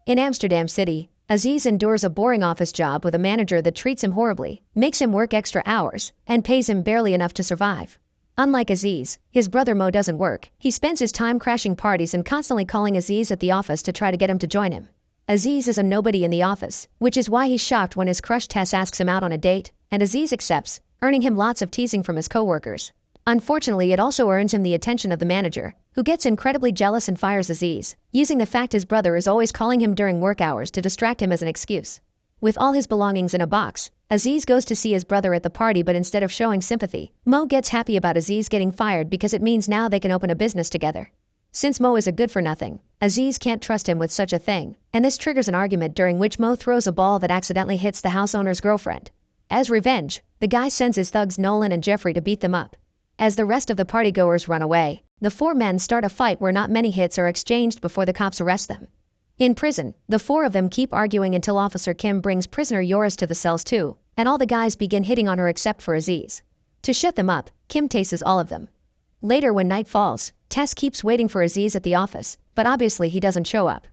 In Amsterdam City, Aziz endures a boring office job with a manager that treats him horribly, makes him work extra hours, and pays him barely enough to survive. Unlike Aziz, his brother Mo doesn't work. He spends his time crashing parties and constantly calling Aziz at the office to try to get him to join him. Aziz is a nobody in the office, which is why he's shocked when his crush Tess asks him out on a date, and Aziz accepts, earning him lots of teasing from his coworkers. Unfortunately, it also earns him the attention of the manager, who gets incredibly jealous and fires Aziz, using the fact his brother is always calling him during work hours to distract him as an excuse. With all his belongings in a box, Aziz goes to see his brother at the party, but instead of showing sympathy, Mo gets happy about Aziz getting fired because it means now they can open a business together. Since Mo is a good-for-nothing, Aziz can't trust him with such a thing, and this triggers an argument during which Mo throws a ball that accidentally hits the house owner's girlfriend. As revenge, the guy sends his thugs Nolan and Jeffrey to beat them up. As the rest of the partygoers run away, the four men start a fight where not many hits are exchanged before the cops arrest them. In prison, the four of them keep arguing until Officer Kim brings prisoner Yoris to the cells too, and all the guys begin hitting on her except for Aziz. To shut them up, Kim tases all of them. Later, when night falls, Tess keeps waiting for Aziz at the office, but obviously he doesn't show up.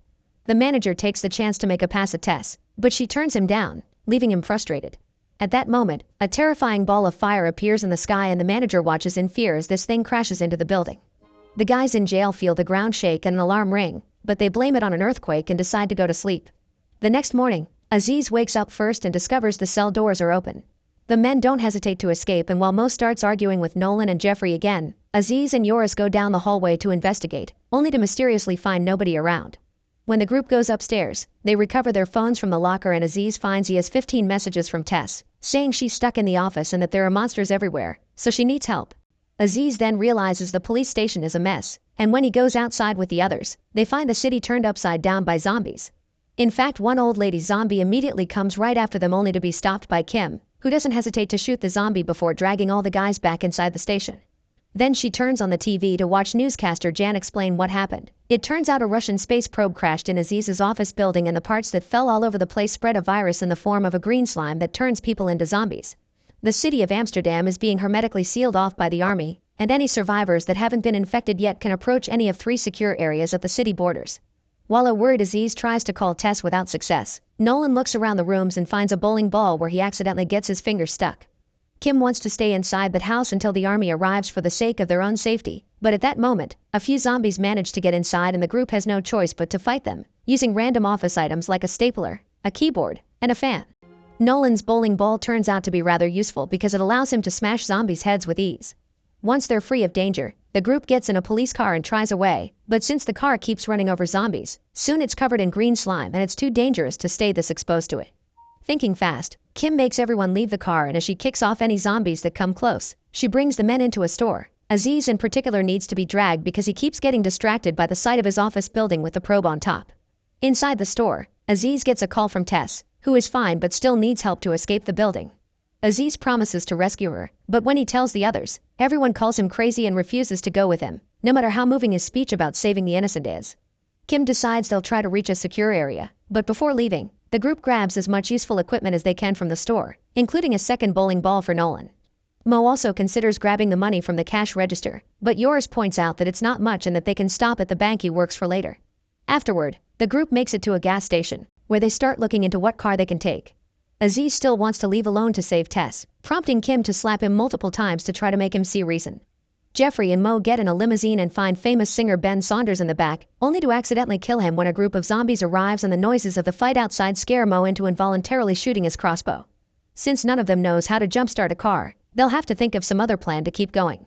The manager takes the chance to make a pass at Tess, but she turns him down, leaving him frustrated. At that moment, a terrifying ball of fire appears in the sky and the manager watches in fear as this thing crashes into the building. The guys in jail feel the ground shake and an alarm ring, but they blame it on an earthquake and decide to go to sleep. The next morning, Aziz wakes up first and discovers the cell doors are open. The men don't hesitate to escape, and while Mo starts arguing with Nolan and Jeffrey again, Aziz and Yoris go down the hallway to investigate, only to mysteriously find nobody around. When the group goes upstairs, they recover their phones from the locker and Aziz finds he has 15 messages from Tess, saying she's stuck in the office and that there are monsters everywhere, so she needs help. Aziz then realizes the police station is a mess, and when he goes outside with the others, they find the city turned upside down by zombies. In fact, one old lady zombie immediately comes right after them, only to be stopped by Kim, who doesn't hesitate to shoot the zombie before dragging all the guys back inside the station. Then she turns on the TV to watch newscaster Jan explain what happened. It turns out a Russian space probe crashed in Aziz's office building, and the parts that fell all over the place spread a virus in the form of a green slime that turns people into zombies. The city of Amsterdam is being hermetically sealed off by the army, and any survivors that haven't been infected yet can approach any of 3 secure areas at the city borders. While a worried Aziz tries to call Tess without success, Nolan looks around the rooms and finds a bowling ball where he accidentally gets his finger stuck. Kim wants to stay inside the house until the army arrives for the sake of their own safety, but at that moment, a few zombies manage to get inside and the group has no choice but to fight them, using random office items like a stapler, a keyboard, and a fan. Nolan's bowling ball turns out to be rather useful because it allows him to smash zombies' heads with ease. Once they're free of danger, the group gets in a police car and tries away, but since the car keeps running over zombies, soon it's covered in green slime and it's too dangerous to stay this exposed to it. Thinking fast, Kim makes everyone leave the car, and as she kicks off any zombies that come close, she brings the men into a store. Aziz in particular needs to be dragged because he keeps getting distracted by the sight of his office building with the probe on top. Inside the store, Aziz gets a call from Tess, who is fine but still needs help to escape the building. Aziz promises to rescue her, but when he tells the others, everyone calls him crazy and refuses to go with him, no matter how moving his speech about saving the innocent is. Kim decides they'll try to reach a secure area, but before leaving, the group grabs as much useful equipment as they can from the store, including a second bowling ball for Nolan. Mo also considers grabbing the money from the cash register, but Yoris points out that it's not much and that they can stop at the bank he works for later. Afterward, the group makes it to a gas station, where they start looking into what car they can take. Aziz still wants to leave alone to save Tess, prompting Kim to slap him multiple times to try to make him see reason. Jeffrey and Mo get in a limousine and find famous singer Ben Saunders in the back, only to accidentally kill him when a group of zombies arrives and the noises of the fight outside scare Mo into involuntarily shooting his crossbow. Since none of them knows how to jumpstart a car, they'll have to think of some other plan to keep going.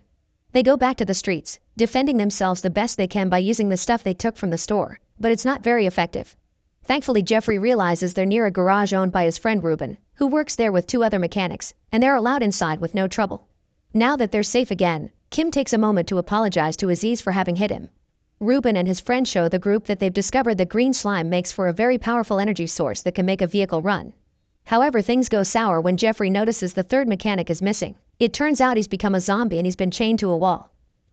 They go back to the streets, defending themselves the best they can by using the stuff they took from the store, but it's not very effective. Thankfully, Jeffrey realizes they're near a garage owned by his friend Ruben, who works there with 2 other mechanics, and they're allowed inside with no trouble. Now that they're safe again, Kim takes a moment to apologize to Aziz for having hit him. Ruben and his friend show the group that they've discovered that green slime makes for a very powerful energy source that can make a vehicle run. However, things go sour when Jeffrey notices the 3rd mechanic is missing. It turns out he's become a zombie and he's been chained to a wall.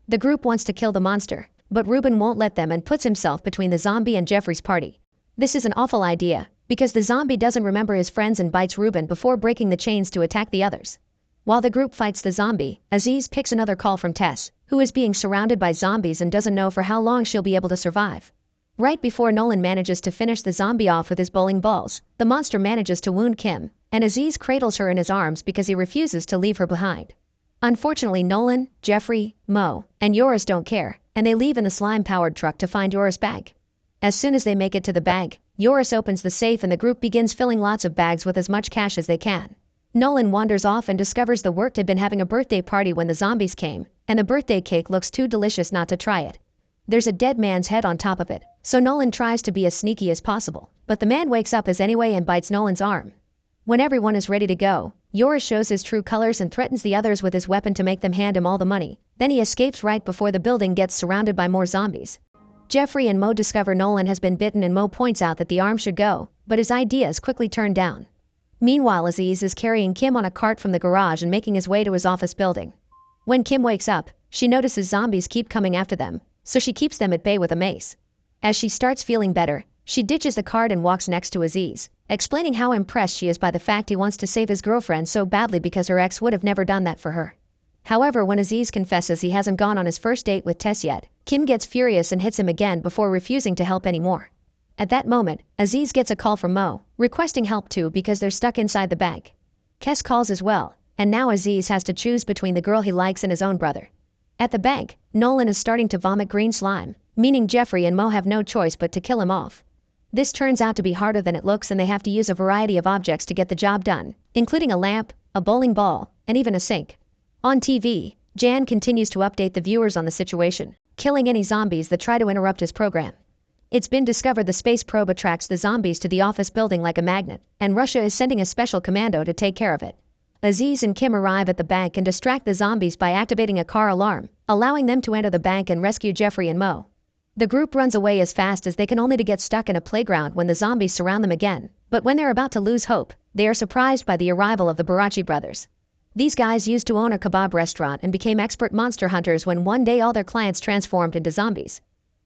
The group wants to kill the monster, but Ruben won't let them and puts himself between the zombie and Jeffrey's party. This is an awful idea, because the zombie doesn't remember his friends and bites Ruben before breaking the chains to attack the others. While the group fights the zombie, Aziz picks another call from Tess, who is being surrounded by zombies and doesn't know for how long she'll be able to survive. Right before Nolan manages to finish the zombie off with his bowling balls, the monster manages to wound Kim, and Aziz cradles her in his arms because he refuses to leave her behind. Unfortunately, Nolan, Jeffrey, Mo, and Yoris don't care, and they leave in the slime-powered truck to find Yoris' bag. As soon as they make it to the bag, Yoris opens the safe and the group begins filling lots of bags with as much cash as they can. Nolan wanders off and discovers the work had been having a birthday party when the zombies came, and the birthday cake looks too delicious not to try it. There's a dead man's head on top of it, so Nolan tries to be as sneaky as possible, but the man wakes up anyway and bites Nolan's arm. When everyone is ready to go, Yoris shows his true colors and threatens the others with his weapon to make them hand him all the money. Then he escapes right before the building gets surrounded by more zombies. Jeffrey and Mo discover Nolan has been bitten and Mo points out that the arm should go, but his idea is quickly turned down. Meanwhile, Aziz is carrying Kim on a cart from the garage and making his way to his office building. When Kim wakes up, she notices zombies keep coming after them, so she keeps them at bay with a mace. As she starts feeling better, she ditches the cart and walks next to Aziz, explaining how impressed she is by the fact he wants to save his girlfriend so badly because her ex would have never done that for her. However, when Aziz confesses he hasn't gone on his first date with Tess yet, Kim gets furious and hits him again before refusing to help anymore. At that moment, Aziz gets a call from Mo, requesting help too because they're stuck inside the bag. Kes calls as well, and now Aziz has to choose between the girl he likes and his own brother. At the bank, Nolan is starting to vomit green slime, meaning Jeffrey and Mo have no choice but to kill him off. This turns out to be harder than it looks and they have to use a variety of objects to get the job done, including a lamp, a bowling ball, and even a sink. On TV, Jan continues to update the viewers on the situation, killing any zombies that try to interrupt his program. It's been discovered the space probe attracts the zombies to the office building like a magnet, and Russia is sending a special commando to take care of it. Aziz and Kim arrive at the bank and distract the zombies by activating a car alarm, allowing them to enter the bank and rescue Jeffrey and Mo. The group runs away as fast as they can only to get stuck in a playground when the zombies surround them again, but when they're about to lose hope, they are surprised by the arrival of the Barachi brothers. These guys used to own a kebab restaurant and became expert monster hunters when one day all their clients transformed into zombies.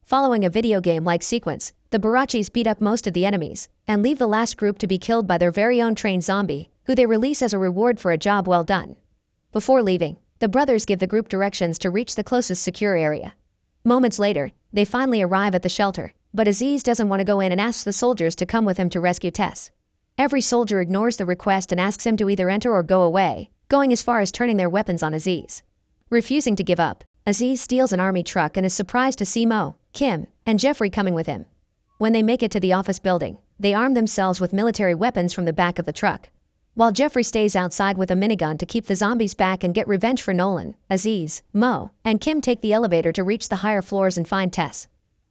Following a video game-like sequence, the Barachis beat up most of the enemies, and leave the last group to be killed by their very own trained zombie, who they release as a reward for a job well done. Before leaving, the brothers give the group directions to reach the closest secure area. Moments later, they finally arrive at the shelter, but Aziz doesn't want to go in and asks the soldiers to come with him to rescue Tess. Every soldier ignores the request and asks him to either enter or go away, going as far as turning their weapons on Aziz. Refusing to give up, Aziz steals an army truck and is surprised to see Mo, Kim, and Jeffrey coming with him. When they make it to the office building, they arm themselves with military weapons from the back of the truck. While Jeffrey stays outside with a minigun to keep the zombies back and get revenge for Nolan, Aziz, Mo, and Kim take the elevator to reach the higher floors and find Tess.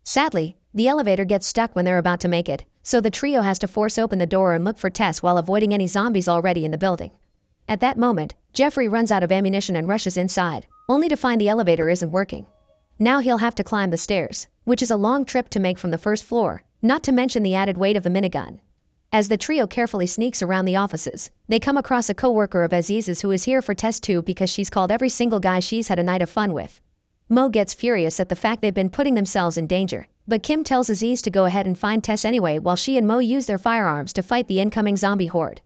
Sadly, the elevator gets stuck when they're about to make it, so the trio has to force open the door and look for Tess while avoiding any zombies already in the building. At that moment, Jeffrey runs out of ammunition and rushes inside, only to find the elevator isn't working. Now he'll have to climb the stairs, which is a long trip to make from the first floor, not to mention the added weight of the minigun. As the trio carefully sneaks around the offices, they come across a co-worker of Aziz's who is here for Tess too because she's called every single guy she's had a night of fun with. Mo gets furious at the fact they've been putting themselves in danger, but Kim tells Aziz to go ahead and find Tess anyway while she and Mo use their firearms to fight the incoming zombie horde.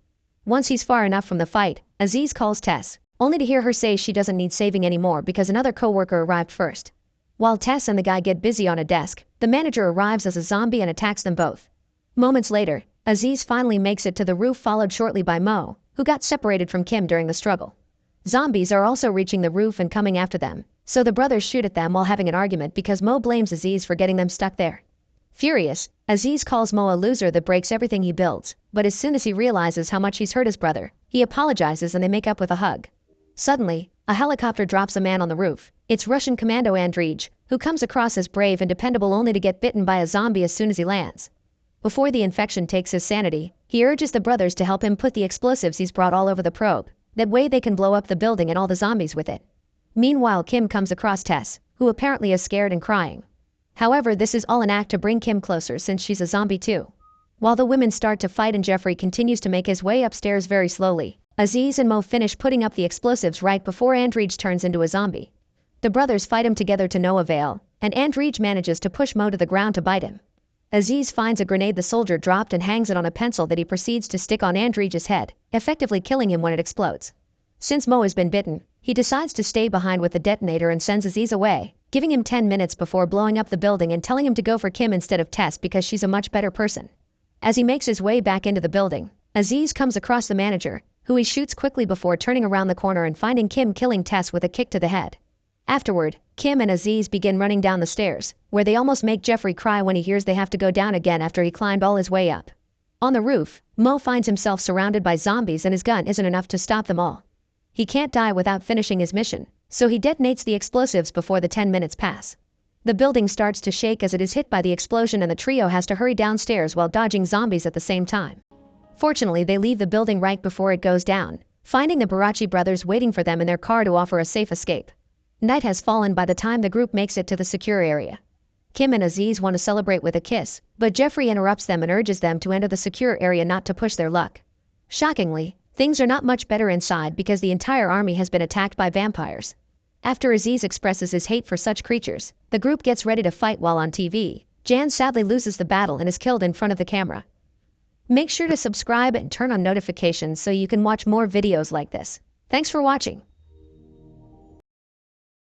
Once he's far enough from the fight, Aziz calls Tess, only to hear her say she doesn't need saving anymore because another co-worker arrived first. While Tess and the guy get busy on a desk, the manager arrives as a zombie and attacks them both. Moments later, Aziz finally makes it to the roof, followed shortly by Mo, who got separated from Kim during the struggle. Zombies are also reaching the roof and coming after them, so the brothers shoot at them while having an argument because Mo blames Aziz for getting them stuck there. Furious, Aziz calls Mo a loser that breaks everything he builds, but as soon as he realizes how much he's hurt his brother, he apologizes and they make up with a hug. Suddenly, a helicopter drops a man on the roof. It's Russian Commando Andrij, who comes across as brave and dependable only to get bitten by a zombie as soon as he lands. Before the infection takes his sanity, he urges the brothers to help him put the explosives he's brought all over the probe. That way they can blow up the building and all the zombies with it. Meanwhile, Kim comes across Tess, who apparently is scared and crying. However, this is all an act to bring Kim closer since she's a zombie too. While the women start to fight and Jeffrey continues to make his way upstairs very slowly, Aziz and Mo finish putting up the explosives right before Andrij turns into a zombie. The brothers fight him together to no avail, and Andrij manages to push Mo to the ground to bite him. Aziz finds a grenade the soldier dropped and hangs it on a pencil that he proceeds to stick on Andrij's head, effectively killing him when it explodes. Since Mo has been bitten, he decides to stay behind with the detonator and sends Aziz away, giving him 10 minutes before blowing up the building and telling him to go for Kim instead of Tess because she's a much better person. As he makes his way back into the building, Aziz comes across the manager, who he shoots quickly before turning around the corner and finding Kim killing Tess with a kick to the head. Afterward, Kim and Aziz begin running down the stairs, where they almost make Jeffrey cry when he hears they have to go down again after he climbed all his way up. On the roof, Mo finds himself surrounded by zombies and his gun isn't enough to stop them all. He can't die without finishing his mission, so he detonates the explosives before the 10 minutes pass. The building starts to shake as it is hit by the explosion and the trio has to hurry downstairs while dodging zombies at the same time. Fortunately, they leave the building right before it goes down, finding the Barachi brothers waiting for them in their car to offer a safe escape. Night has fallen by the time the group makes it to the secure area. Kim and Aziz want to celebrate with a kiss, but Jeffrey interrupts them and urges them to enter the secure area not to push their luck. Shockingly, things are not much better inside because the entire army has been attacked by vampires. After Aziz expresses his hate for such creatures, the group gets ready to fight while on TV. Jan sadly loses the battle and is killed in front of the camera. Make sure to subscribe and turn on notifications so you can watch more videos like this. Thanks for watching.